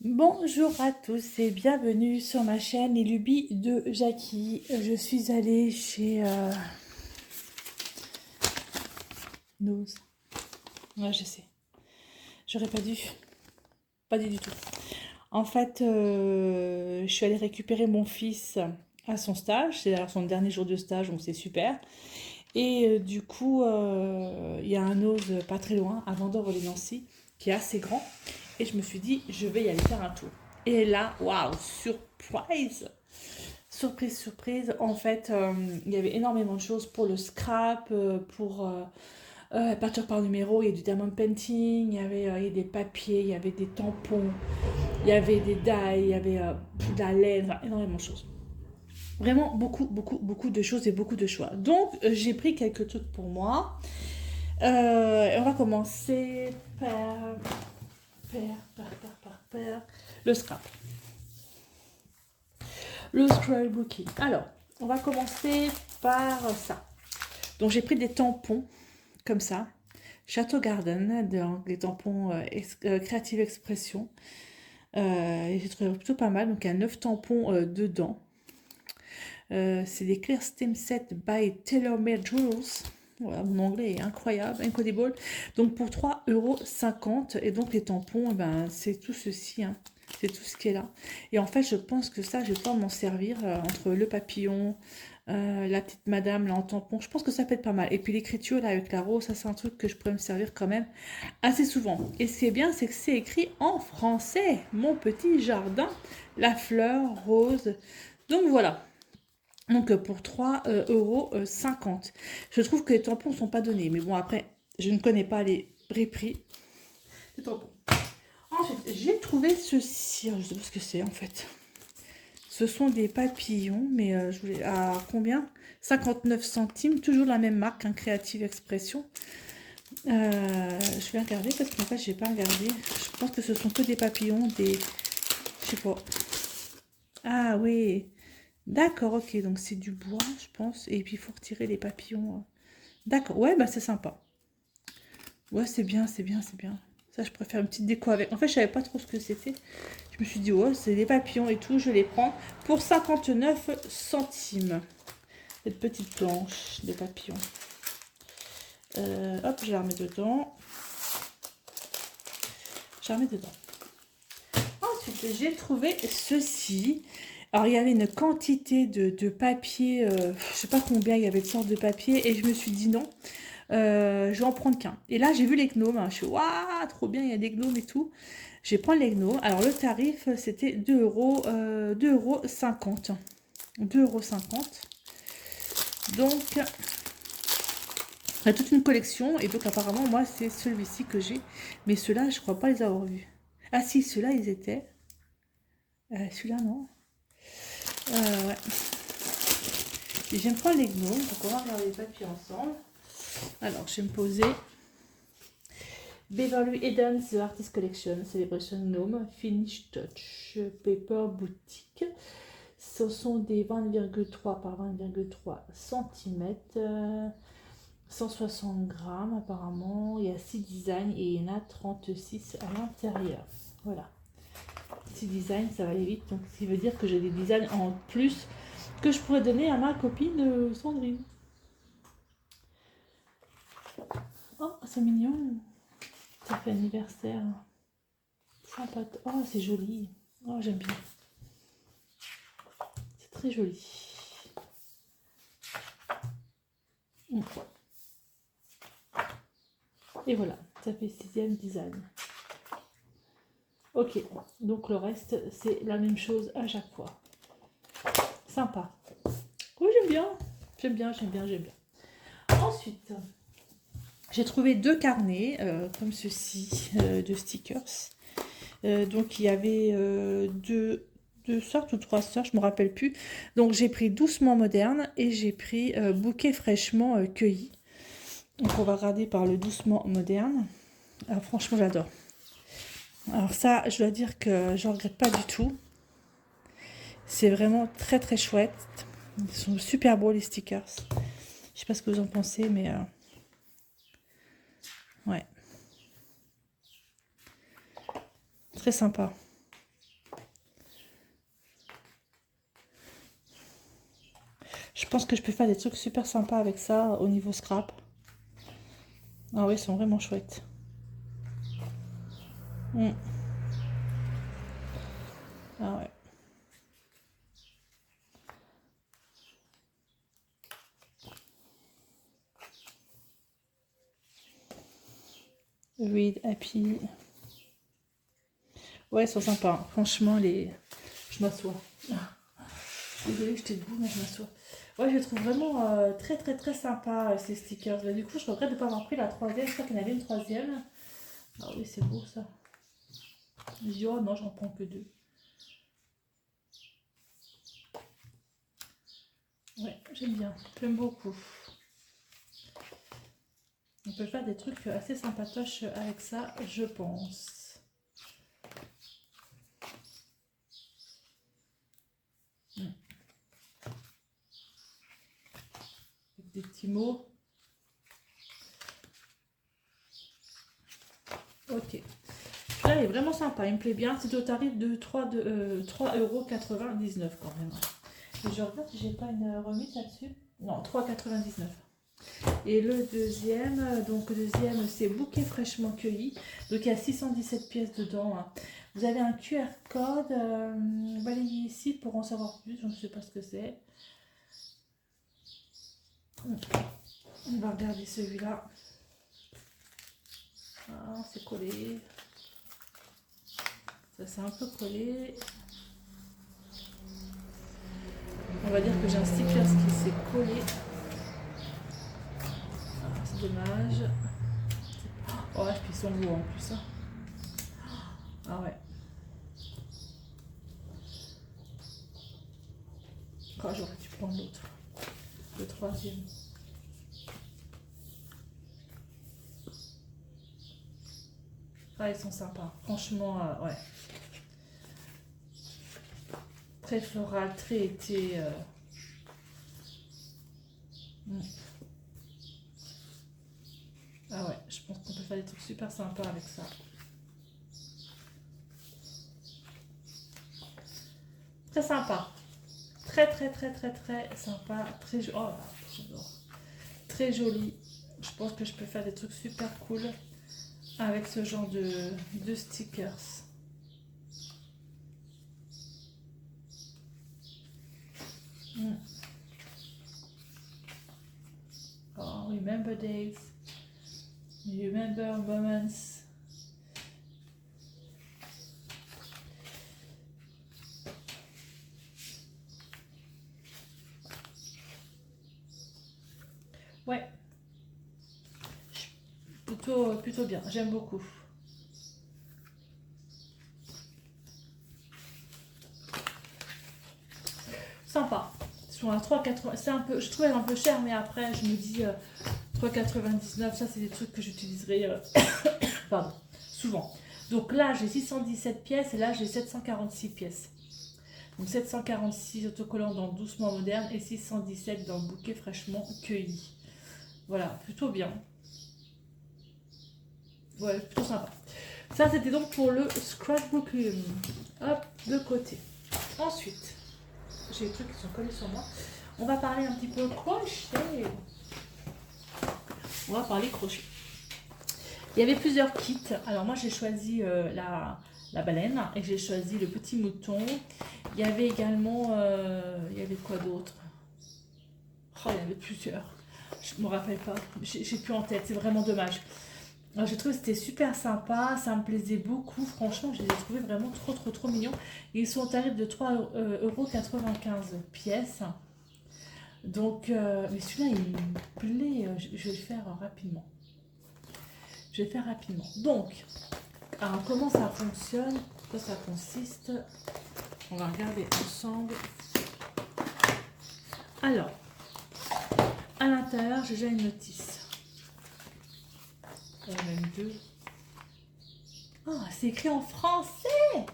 Bonjour à tous et bienvenue sur ma chaîne Les Lubies de Jackie. Je suis allée chez Nose. Ouais, je sais. J'aurais pas dû. Pas dû du tout. En fait, je suis allée récupérer mon fils à son stage. C'est d'ailleurs son dernier jour de stage, donc c'est super. Et du coup, il y a un Nose pas très loin, à Vendôme-les-Nancy, qui est assez grand. Et je me suis dit, je vais y aller faire un tour. Et là, waouh, surprise! Surprise, surprise. En fait, il y avait énormément de choses pour le scrap, pour peinture par numéro. Il y a du diamond painting, il y a des papiers, il y avait des tampons, il y avait des die, il y avait de la laine, enfin, énormément de choses. Vraiment beaucoup, beaucoup, beaucoup de choses et beaucoup de choix. Donc, j'ai pris quelques trucs pour moi. On va commencer par le scrap. Le scrapbooking. Alors, on va commencer par ça. Donc, j'ai pris des tampons comme ça. Château Garden, des tampons Creative Expression. J'ai trouvé plutôt pas mal. Donc, il y a 9 tampons dedans. C'est des Clear Steam Set by TaylorMade Jewels. Voilà, mon anglais est incroyable, incredible. Donc pour 3,50 €. Et donc les tampons, ben, c'est tout ceci. Hein. C'est tout ce qui est là. Et en fait, je pense que ça, je vais pouvoir m'en servir entre le papillon, la petite madame là en tampon. Je pense que ça peut être pas mal. Et puis l'écriture là avec la rose, ça c'est un truc que je pourrais me servir quand même assez souvent. Et ce qui est bien, c'est que c'est écrit en français. Mon petit jardin, la fleur rose. Donc voilà. Donc pour 3,50 €. Je trouve que les tampons ne sont pas donnés. Mais bon, après, je ne connais pas les prix des tampons. Ensuite, j'ai trouvé ceci. Je ne sais pas ce que c'est en fait. Ce sont des papillons, mais je voulais à combien? 59 centimes, toujours la même marque, un Creative Expression. Je vais regarder parce qu'en fait, je n'ai pas regardé. Je pense que ce sont que des papillons, des... Je sais pas. Ah oui. D'accord, ok, donc c'est du bois, je pense. Et puis il faut retirer les papillons. D'accord, ouais, bah c'est sympa. Ouais, c'est bien, c'est bien, c'est bien. Ça, je préfère une petite déco avec. En fait, je savais pas trop ce que c'était. Je me suis dit, ouais, c'est des papillons et tout, je les prends pour 59 centimes. Cette petite planche de papillons. Hop, je la remets dedans. Je la remets dedans. Ensuite, j'ai trouvé ceci. Alors, il y avait une quantité de papier, je sais pas combien il y avait de sortes de papier, et je me suis dit non, je vais en prendre qu'un. Et là, j'ai vu les gnomes, hein. Je suis waouh, trop bien, il y a des gnomes et tout. Je vais prendre les gnomes. Alors, le tarif, c'était 2 €, 2,50 €. 2,50 €. Donc, il y a toute une collection, et donc apparemment, moi, c'est celui-ci que j'ai. Mais ceux-là, je crois pas les avoir vus. Ah si, ceux-là, ils étaient. Celui-là, non. Ouais. Et j'aime pas les gnomes, donc on va regarder les papiers ensemble. Alors, je vais me poser. Beverly Eden The Artist Collection, Celebration Gnome, Finish Touch, Paper Boutique. Ce sont des 20,3 par 20,3 cm, 160 grammes apparemment. Il y a 6 designs et il y en a 36 à l'intérieur. Voilà. 6 designs, ça va aller vite. Donc, ce qui veut dire que j'ai des designs en plus que je pourrais donner à ma copine Sandrine. Oh, c'est mignon. Ça fait anniversaire. Sympa. Oh, c'est joli. Oh, j'aime bien. C'est très joli. Et voilà, ça fait 6e design. Ok, donc le reste, c'est la même chose à chaque fois. Sympa. Oui, j'aime bien. J'aime bien, j'aime bien, j'aime bien. Ensuite, j'ai trouvé 2 carnets, comme ceci, de stickers. Donc, il y avait deux sortes ou 3 sortes, je ne me rappelle plus. Donc, j'ai pris Doucement Moderne et j'ai pris Bouquet fraîchement cueilli. Donc, on va regarder par le Doucement Moderne. Alors, franchement, j'adore. Alors ça, je dois dire que je ne regrette pas du tout. C'est vraiment très très chouette. Ils sont super beaux les stickers. Je sais pas ce que vous en pensez, mais ouais. Très sympa. pense que je peux faire des trucs super sympas avec ça au niveau scrap. Ah oui, ils sont vraiment chouettes. Mm. Ah ouais. Read Happy. Ouais, ils sont sympas. Franchement, les... je m'assois. Désolée, j'étais debout, mais je m'assois. Ouais, je les trouve vraiment très très très sympa ces stickers. Mais du coup, je regrette de ne pas avoir pris la troisième. Je crois qu'il y en avait une troisième. Ah oui, c'est beau ça. Je dis, oh non, j'en prends que deux. Ouais, j'aime bien. J'aime beaucoup. On peut faire des trucs assez sympatoches avec ça, je pense. Avec des petits mots. Ok. Là, il est vraiment sympa, il me plaît bien. C'est au tarif de 3,99 € quand même. Et je regarde si j'ai pas une remise là-dessus. Non, 3,99 €. Et le deuxième, c'est bouquet fraîchement cueilli. Donc il y a 617 pièces dedans. Hein. Vous avez un QR code. Balayez ici pour en savoir plus. Je ne sais pas ce que c'est. On va regarder celui-là. Ah, c'est collé. Ça c'est un peu collé. On va dire que j'ai un sticker qui s'est collé. Ah, c'est dommage. Oh, et puis ils sont beaux en plus. Hein. Ah ouais. Oh, j'aurais dû prendre l'autre. Le troisième. Ah, ils sont sympas. Franchement, ouais. Très floral, très été. Ah ouais, je pense qu'on peut faire des trucs super sympas avec ça. Très sympa. Très très très très très sympa. Très joli. Oh, j'adore. Très joli. Je pense que je peux faire des trucs super cool avec ce genre de stickers. Oh, remember days. Remember moments. Ouais. Plutôt bien. J'aime beaucoup. Sympa. Ils sont à 3,80. C'est un peu, je trouvais un peu cher, mais après, je me dis 3,99. Ça, c'est des trucs que j'utiliserai pardon, souvent. Donc là, j'ai 617 pièces et là, j'ai 746 pièces. Donc 746 autocollants dans Doucement Moderne et 617 dans Bouquet Fraîchement Cueilli. Voilà, plutôt bien. Ouais, plutôt sympa. Ça, c'était donc pour le scrapbook. Hop, de côté. Ensuite, j'ai des trucs qui sont collés sur moi. On va parler un petit peu crochet. On va parler crochet. Il y avait plusieurs kits. Alors moi, j'ai choisi la baleine et j'ai choisi le petit mouton. Il y avait également... il y avait quoi d'autre? Oh, il y avait plusieurs. Je ne me rappelle pas. J'ai plus en tête. C'est vraiment dommage. Je trouve que c'était super sympa, ça me plaisait beaucoup, franchement je les ai trouvés vraiment trop mignons. Ils sont au tarif de 3,95 € pièce. Donc, mais celui-là il me plaît, je vais le faire rapidement. Je vais le faire rapidement. Donc, alors comment ça fonctionne, quoi ça consiste, on va regarder ensemble. Alors, à l'intérieur j'ai déjà une notice. Même deux. Oh, c'est écrit en français.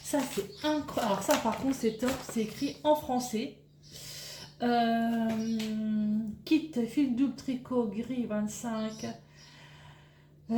Ça, c'est incroyable. Alors ça, par contre, c'est top. C'est écrit en français. Kit fil double tricot gris 25.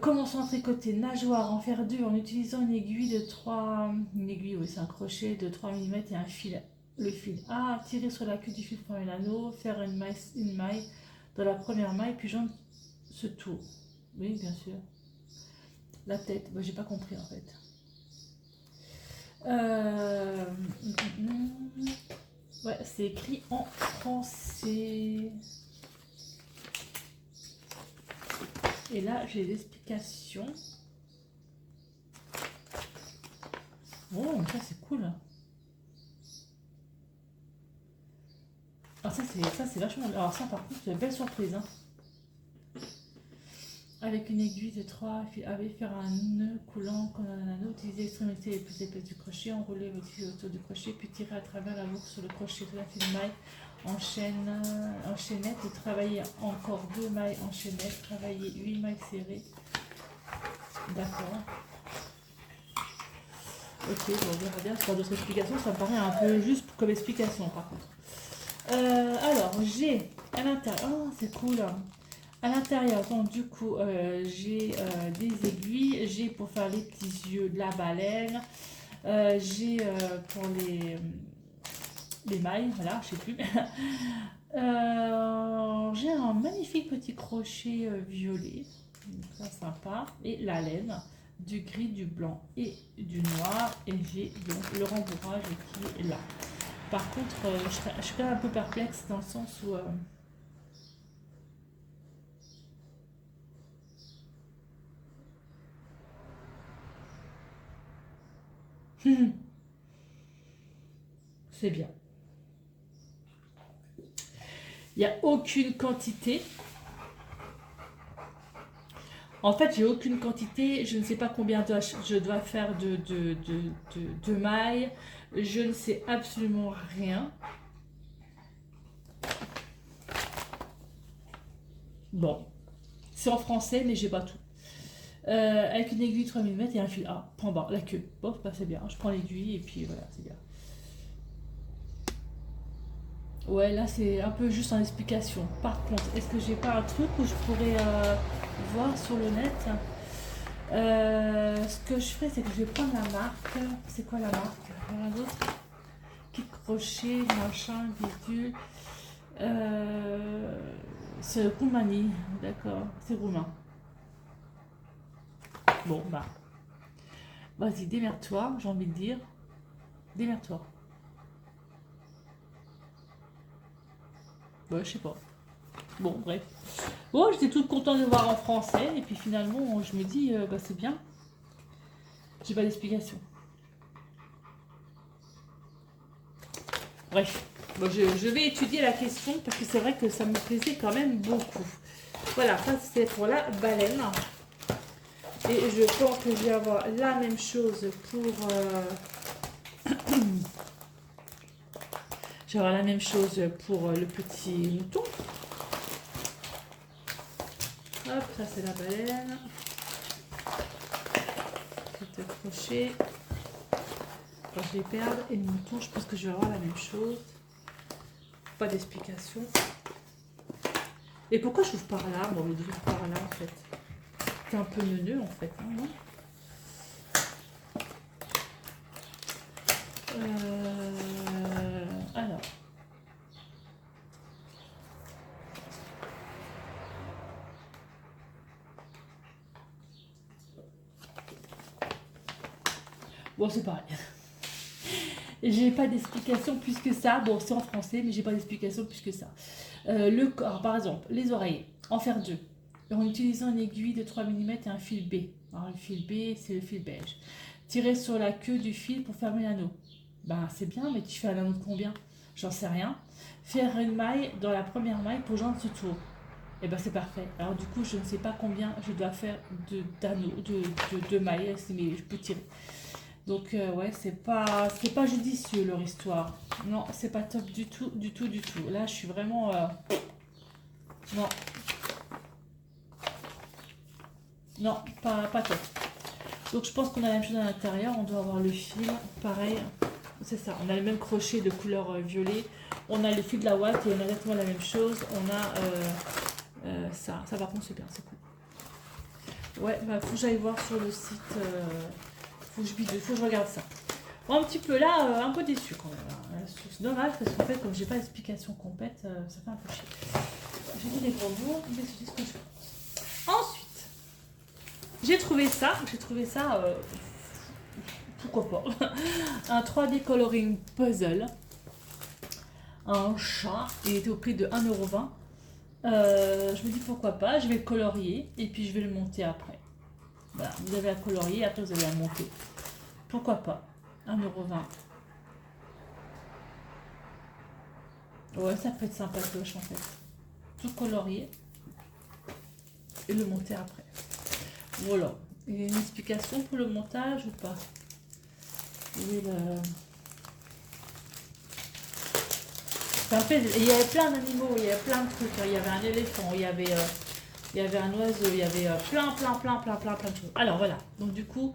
Commençons à tricoter nageoire en fer dur en utilisant une aiguille de 3... Une aiguille, oui, c'est un crochet de 3 mm et un fil le fil. Ah, tirer sur la queue du fil pour un anneau, faire une maille dans la première maille, puis joindre ce tour. Oui, bien sûr. La tête, bah, j'ai pas compris en fait. Ouais, c'est écrit en français. Et là, j'ai l'explication. Oh, ça c'est cool. Ah, ça c'est vachement. Alors ça par contre, c'est une belle surprise. Hein. Avec une aiguille de 3 fils AB, faire un nœud coulant comme un anneau, utiliser l'extrémité les plus épaisses du crochet, enrouler votre fil autour du crochet, puis tirer à travers la boucle sur le crochet de la fil maille en chaînette, et travailler encore 2 mailles en chaînette, travailler 8 mailles serrées. D'accord. Ok, bon, on verra bien. C'est pas d'autres explications, ça me paraît un peu juste comme explication par contre. Alors, j'ai à l'intérieur, oh, c'est cool. À l'intérieur, donc du coup, j'ai des aiguilles, j'ai pour faire les petits yeux de la baleine, j'ai pour les mailles, voilà, je sais plus. J'ai un magnifique petit crochet violet, donc ça sympa, et la laine, du gris, du blanc et du noir, et j'ai donc le rembourrage qui est là. Par contre, je suis quand même un peu perplexe dans le sens où... c'est bien. Il n'y a aucune quantité. En fait, j'ai aucune quantité. Je ne sais pas combien je dois faire de mailles. Je ne sais absolument rien. Bon, c'est en français, mais j'ai pas tout. Avec une aiguille 3 mm et un fil A. Point barre, la queue. Bon, bah, c'est bien. Je prends l'aiguille et puis voilà, c'est bien. Ouais, là c'est un peu juste en explication. Par contre, est-ce que j'ai pas un truc où je pourrais voir sur le net? Ce que je fais, c'est que je vais prendre la marque. C'est quoi la marque? Rien d'autre? Kit crochet, machin, bidule. C'est Roumanie, d'accord. C'est roumain. Bon, bah. Vas-y, démerde-toi, j'ai envie de dire. Démerde-toi. Ouais, je sais pas. Bon, bref. Bon, j'étais toute contente de voir en français. Et puis finalement, je me dis, bah c'est bien. J'ai pas d'explication. Bref. Bon, je vais étudier la question parce que c'est vrai que ça me plaisait quand même beaucoup. Voilà, ça c'est pour la baleine. Et je pense que je vais avoir la même chose pour... je vais avoir la même chose pour le petit mouton. Hop, ça c'est la baleine. Petit crochet. Quand je les perds. Et le mouton, je pense que je vais avoir la même chose. Pas d'explication. Et pourquoi je ouvre par là? Bon, je ouvre par là en fait. C'est un peu neuneux en fait, hein, non? Alors. Bon, c'est pareil. J'ai pas d'explication plus que ça. Bon, c'est en français, mais j'ai pas d'explication plus que ça. Le corps, par exemple, les oreilles, en faire deux. En utilisant une aiguille de 3 mm et un fil B. Alors, le fil B, c'est le fil beige. Tirer sur la queue du fil pour fermer l'anneau. Ben, c'est bien, mais tu fais un anneau de combien? J'en sais rien. Faire une maille dans la première maille pour joindre ce tour. Et ben, c'est parfait. Alors, du coup, je ne sais pas combien je dois faire d'anneaux, de mailles, mais je peux tirer. Donc ouais, c'est pas judicieux leur histoire. Non, c'est pas top du tout, du tout, du tout. Là, je suis vraiment non. Non, pas top. Donc je pense qu'on a la même chose à l'intérieur, on doit avoir le fil, pareil. C'est ça, on a le même crochet de couleur violet. On a le fil de la ouate et on a exactement la même chose. On a ça par contre c'est bien, c'est cool. Ouais, bah faut que j'aille voir sur le site. Faut que je regarde ça. Bon, un petit peu là, un peu déçu quand même. C'est dommage parce qu'en fait, comme j'ai pas d'explication complète, ça fait un peu chier. J'ai dit les gros mots, mais c'est ce que je pense. Ensuite, j'ai trouvé ça, pourquoi pas, un 3D coloring puzzle, un chat, il était au prix de 1,20 €. Je me dis pourquoi pas, je vais le colorier et puis je vais le monter après. Voilà, vous avez à colorier, après vous avez à monter. Pourquoi pas, 1,20 €. Ouais, ça peut être sympatoche en fait. Tout colorier et le monter après. Voilà. Il y a une explication pour le montage ou pas? Il y avait plein d'animaux, il y avait plein de trucs. Il y avait un éléphant, il y avait un oiseau, il y avait plein de choses. Alors voilà. Donc du coup,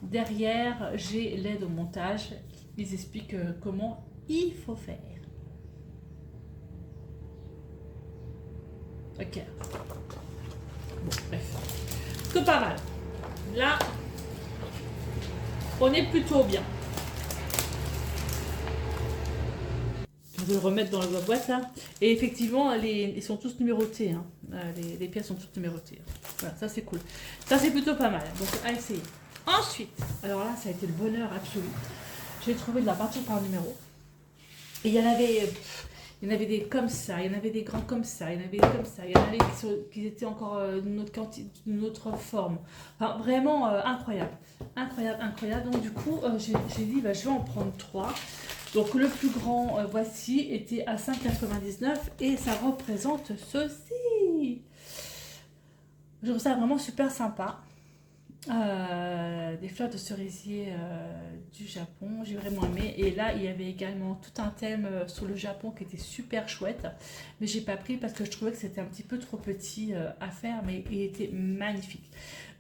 derrière, j'ai l'aide au montage. Ils expliquent comment il faut faire. Ok. Bon, bref. Que pas mal. Là, on est plutôt bien. Je vais le remettre dans la boîte là. Et effectivement, ils sont tous numérotés. Hein. Les pièces sont toutes numérotées. Voilà, ça c'est cool. Ça c'est plutôt pas mal. Donc à essayer. Ensuite, alors là, ça a été le bonheur absolu. J'ai trouvé de la peinture par numéro. Et il y en avait des comme ça, il y en avait des grands comme ça, il y en avait des comme ça, il y en avait qui étaient encore d'une autre forme. Enfin, vraiment incroyable. Incroyable. Donc du coup, j'ai dit, bah, je vais en prendre 3. Donc le plus grand, voici, était à 5,99 € et ça représente ceci. Je trouve ça vraiment super sympa. Des fleurs de cerisier du Japon, j'ai vraiment aimé. Et là, il y avait également tout un thème sur le Japon qui était super chouette. Mais j'ai pas pris parce que je trouvais que c'était un petit peu trop petit à faire, mais il était magnifique.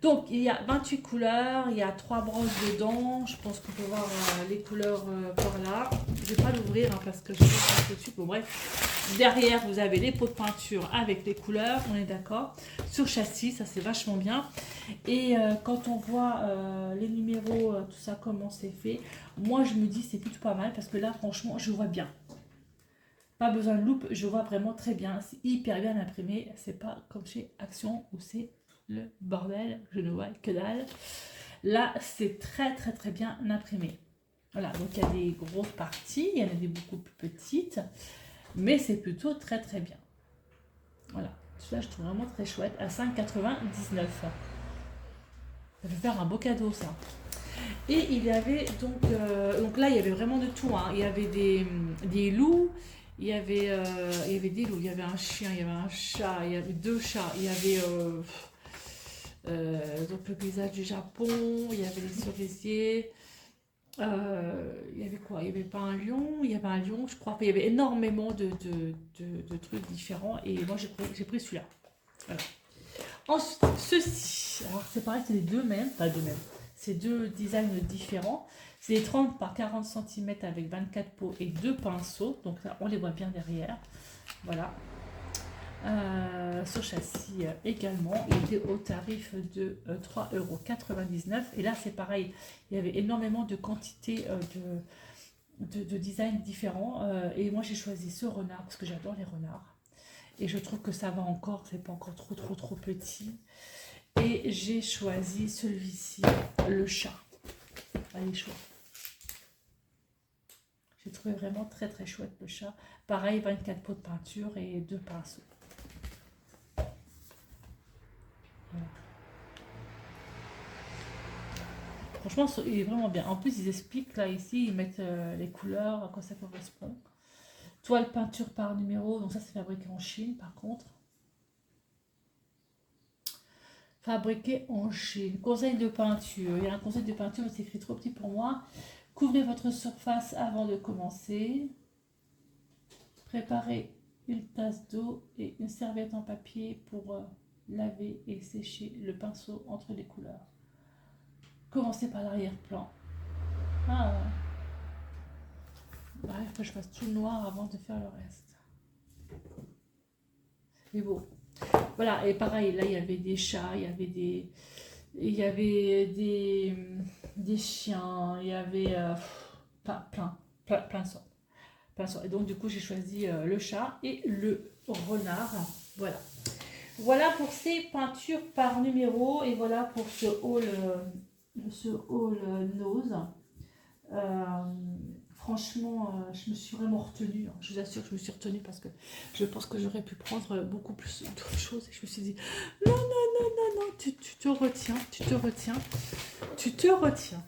Donc, il y a 28 couleurs, il y a 3 brosses dedans. Je pense qu'on peut voir les couleurs par là. Je vais pas l'ouvrir hein, parce que je vais pas tout de suite. Bon, bref. Derrière, vous avez les pots de peinture avec les couleurs, on est d'accord. Sur châssis, ça c'est vachement bien. Et quand on voit les numéros, tout ça, comment c'est fait, moi je me dis c'est plutôt pas mal parce que là, franchement, je vois bien. Pas besoin de loupe, je vois vraiment très bien. C'est hyper bien imprimé. C'est pas comme chez Action où c'est le bordel, je ne vois que dalle. Là, c'est très bien imprimé. Voilà, donc il y a des grosses parties, il y en a des beaucoup plus petites, mais c'est plutôt très bien. Voilà, celui-là je trouve vraiment très chouette, à 5,99 €. Ça peut faire un beau cadeau ça. Et il y avait donc là il y avait vraiment de tout. Hein. Il y avait des loups, il y avait des loups, il y avait un chien, il y avait un chat, il y avait 2 chats, il y avait donc le paysage du Japon, il y avait les cerisiers. Il y avait quoi? Il n'y avait pas un lion, il y avait un lion, je crois. Il y avait énormément de trucs différents et moi j'ai pris celui-là. Voilà. Ensuite, ceci. Alors c'est pareil, c'est les deux mêmes, pas deux mêmes. C'est 2 designs différents. C'est les 30 par 40 cm avec 24 pots et 2 pinceaux. Donc là, on les voit bien derrière. Voilà. Sur châssis également. Il était au tarif de 3,99 €. Et là, c'est pareil. Il y avait énormément de quantités de designs différents. Et moi, j'ai choisi ce renard parce que j'adore les renards. Et je trouve que ça va encore. C'est pas encore trop petit. Et j'ai choisi celui-ci, le chat. Allez, chouette. J'ai trouvé vraiment très chouette le chat. Pareil, 24 pots de peinture et 2 pinceaux. Voilà. Franchement, il est vraiment bien. En plus, ils expliquent là, ici, ils mettent les couleurs, à quoi ça correspond. Toile peinture par numéro, donc ça c'est fabriqué en Chine par contre. Fabriqué en Chine. Conseil de peinture. Il y a un conseil de peinture, mais c'est écrit trop petit pour moi. Couvrez votre surface avant de commencer. Préparez une tasse d'eau et une serviette en papier pour laver et sécher le pinceau entre les couleurs. Commencez par l'arrière-plan. Ah, bref, que je fasse tout le noir avant de faire le reste. C'est beau. Voilà, et pareil, là il y avait des chats, il y avait des chiens, il y avait plein de sortes. Et donc du coup j'ai choisi le chat et le renard. Voilà. Voilà pour ces peintures par numéro et voilà pour ce haul nose. Franchement, je me suis vraiment retenue. Je vous assure que je me suis retenue parce que je pense que j'aurais pu prendre beaucoup plus d'autres choses. Et je me suis dit, non, non, non, non, non, tu te retiens, tu te retiens, tu te retiens.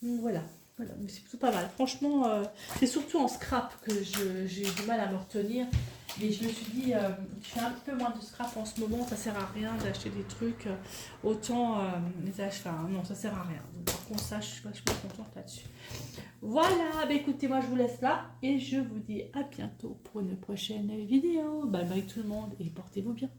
Donc, voilà. Voilà, mais c'est plutôt pas mal. Franchement, c'est surtout en scrap que j'ai eu du mal à me retenir. Mais je me suis dit, je fais un petit peu moins de scrap en ce moment, ça sert à rien d'acheter des trucs. Autant les acheter. Enfin, non, ça sert à rien. Donc, par contre, ça, je suis vachement contente là-dessus. Voilà, bah écoutez, moi je vous laisse là et je vous dis à bientôt pour une prochaine vidéo. Bye bye tout le monde et portez-vous bien.